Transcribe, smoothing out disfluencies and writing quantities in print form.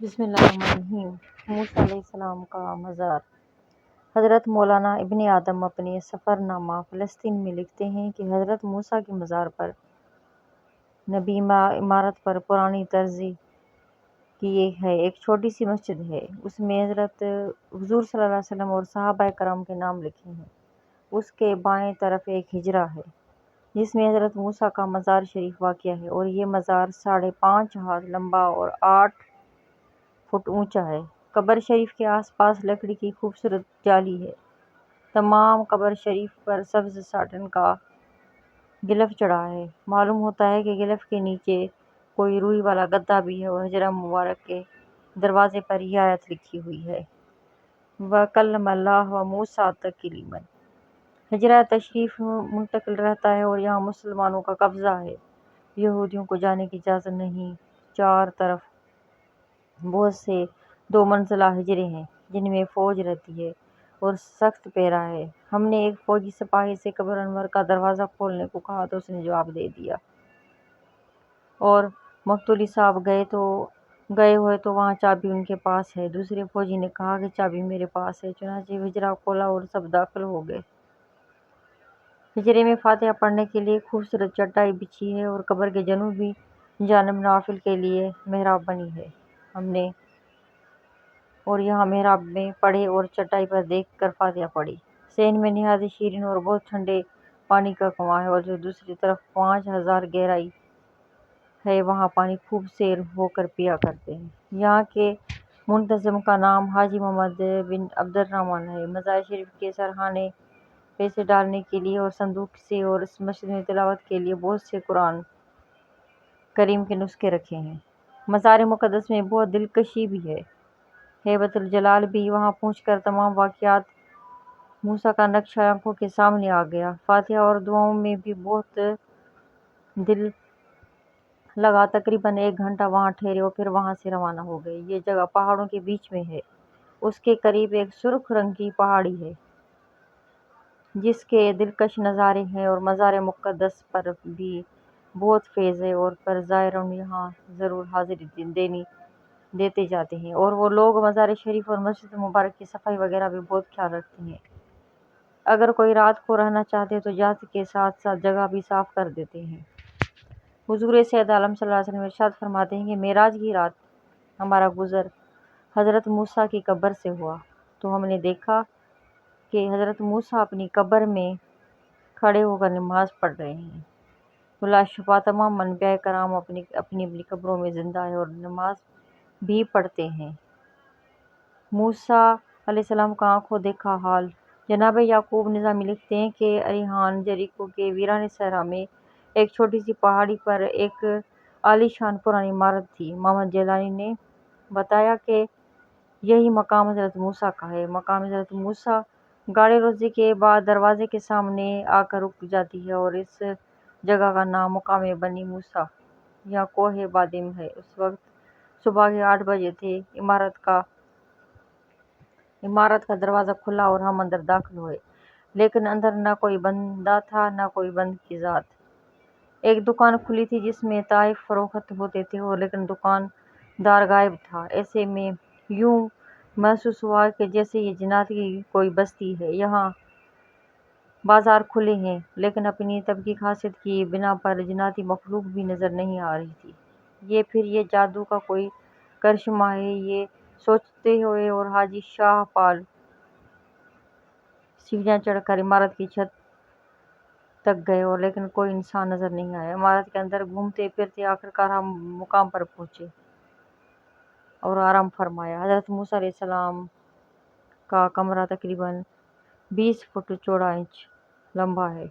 بسم اللہ الرحمن الرحیم۔ موسیٰ علیہ السلام کا مزار۔ حضرت مولانا ابن آدم اپنے سفر نامہ فلسطین میں لکھتے ہیں کہ حضرت موسیٰ کے مزار پر نبی عمارت پر پرانی طرز کی ہے ایک چھوٹی سی مسجد ہے۔ اس میں حضرت حضور صلی اللہ علیہ وسلم اور صحابہ کرام کے نام لکھے ہیں۔ اس کے بائیں طرف ایک حجرہ ہے جس میں حضرت موسیٰ کا مزار شریف واقع ہے، اور یہ مزار 5.5 ہاتھ لمبا اور 8 فٹ اونچا ہے۔ قبر شریف کے آس پاس لکڑی کی خوبصورت جالی ہے۔ تمام قبر شریف پر سبز ساٹن کا غلاف چڑھا ہے۔ معلوم ہوتا ہے کہ غلاف کے نیچے کوئی روئی والا گدا بھی ہے، اور حجرہ مبارک کے دروازے پر یہ آیت لکھی ہوئی ہے: وَكَلَّمَ اللَّهُ مُوسَىٰ تَكْلِيمًا۔ حجرہ تشریف منتقل رہتا ہے اور یہاں مسلمانوں کا قبضہ ہے۔ یہودیوں کو جانے کی اجازت نہیں۔ چار طرف بہت سے 2 منزلہ حجرے ہیں جن میں فوج رہتی ہے اور سخت پہرا ہے۔ ہم نے ایک فوجی سپاہی سے قبر انور کا دروازہ کھولنے کو کہا تو اس نے جواب دے دیا، اور مقتولی صاحب گئے ہوئے تو وہاں چابی ان کے پاس ہے۔ دوسرے فوجی نے کہا کہ چابی میرے پاس ہے۔ چنانچہ حجرہ کھولا اور سب داخل ہو گئے۔ حجرے میں فاتحہ پڑھنے کے لیے خوبصورت چٹائی بچھی ہے، اور قبر کے جنوبی جانب نوافل کے لیے محراب بنی ہے۔ ہم نے اور یہاں محراب میں پڑھے اور چٹائی پر دیکھ کر فاتحہ پڑھی۔ صحن میں نہایت شیرین اور بہت ٹھنڈے پانی کا کنواں ہے، اور جو دوسری طرف 5000 گہرائی ہے وہاں پانی خوب سیر ہو کر پیا کرتے ہیں۔ یہاں کے منتظم کا نام حاجی محمد بن عبد الرحمن ہے۔ مزار شریف کے سرخانے پیسے ڈالنے کے لیے اور صندوق سے، اور اس مسجد میں تلاوت کے لیے بہت سے قرآن کریم کے نسخے رکھے ہیں۔ مزار مقدس میں بہت دلکشی بھی ہے۔ ہیبت الجلال بھی۔ وہاں پہنچ کر تمام واقعات موسیٰ کا نقشہ آنکھوں کے سامنے آ گیا۔ فاتحہ اور دعاؤں میں بھی بہت دل لگا۔ تقریباً 1 گھنٹہ وہاں ٹھہرے اور پھر وہاں سے روانہ ہو گئے۔ یہ جگہ پہاڑوں کے بیچ میں ہے۔ اس کے قریب ایک سرخ رنگ کی پہاڑی ہے جس کے دلکش نظارے ہیں، اور مزار مقدس پر بھی بہت فیض ہے، اور پر زائرین یہاں ضرور حاضری دیتے جاتے ہیں، اور وہ لوگ مزار شریف اور مسجد مبارک کی صفائی وغیرہ بھی بہت خیال رکھتے ہیں۔ اگر کوئی رات کو رہنا چاہتے تو اجازت کے ساتھ ساتھ جگہ بھی صاف کر دیتے ہیں۔ حضور سید عالم صلی اللہ علیہ وسلم ارشاد فرماتے ہیں کہ معراج کی رات ہمارا گزر حضرت موسیٰ کی قبر سے ہوا، تو ہم نے دیکھا کہ حضرت موسیٰ اپنی قبر میں کھڑے ہو کر نماز پڑھ رہے ہیں۔ بلا شبہ تمام انبیاء کرام اپنی اپنی قبروں میں زندہ ہیں اور نماز بھی پڑھتے ہیں۔ موسیٰ علیہ السلام کا آنکھوں دیکھا حال۔ جناب یعقوب نظامی لکھتے ہیں کہ اریحان جریکو کے ویران صحرا میں ایک چھوٹی سی پہاڑی پر ایک عالی شان پرانی عمارت تھی۔ محمد جیلانی نے بتایا کہ یہی مقام حضرت موسیٰ کا ہے۔ مقام حضرت موسیٰ گاڑے روزی کے بعد دروازے کے سامنے آ کر رک جاتی ہے، اور اس جگہ کا نام مقام بنی موسیٰ یا کوہ بادم ہے۔ اس وقت صبح کے 8 بجے تھے۔ عمارت کا دروازہ کھلا اور ہم اندر داخل ہوئے، لیکن اندر نہ کوئی بندہ تھا نہ کوئی بند کی ذات۔ ایک دکان کھلی تھی جس میں تحائف فروخت ہوتے تھے، لیکن دکاندار غائب تھا۔ ایسے میں یوں محسوس ہوا کہ جیسے یہ جنات کی کوئی بستی ہے۔ یہاں بازار کھلے ہیں، لیکن اپنی طبعی خاصیت کی بنا پر جناتی مخلوق بھی نظر نہیں آ رہی تھی۔ پھر یہ جادو کا کوئی کرشمہ ہے، یہ سوچتے ہوئے اور حاجی شاہ پال سیڑھیاں چڑھ کر عمارت کی چھت تک گئے، لیکن کوئی انسان نظر نہیں آیا۔ عمارت کے اندر گھومتے پھرتے آخرکار ہم مقام پر پہنچے اور آرام فرمایا۔ حضرت موسیٰ علیہ السلام کا کمرہ تقریباً 20 فٹ چوڑا، انچ لمبا ہے۔